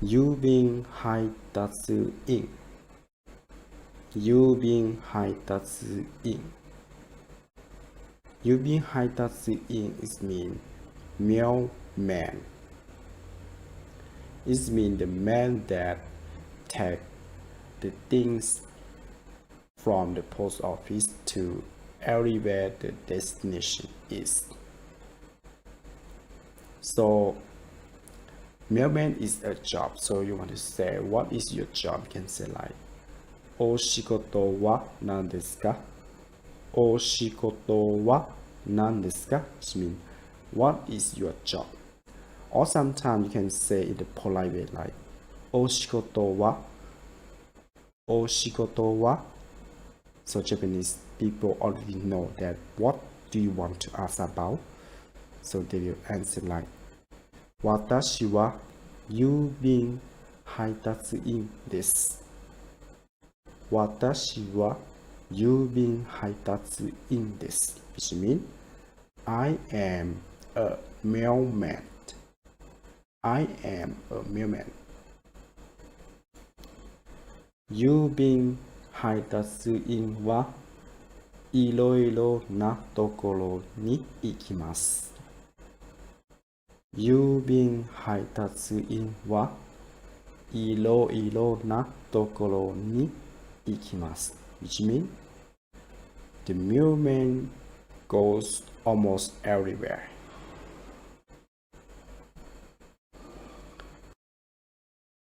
郵便配達員郵便配達員郵便配達員 is mean mailman. It means the man that take the things from the post office to everywhere the destination is. So mailman is a job. So you want to say what is your job? You can say like お仕事は何ですかお仕事は何ですか Which means what is your job? Or sometimes you can say in the polite way like お仕事は So Japanese people already know that what do you want to ask about? So they will answer like 私は郵便配達員です私は郵便配達員です Which means I am a mailman. I am a mailman. 郵便配達員はいろいろなところに行きます。郵便配達員はいろいろなところに行きます。Which means the mailman goes almost everywhere.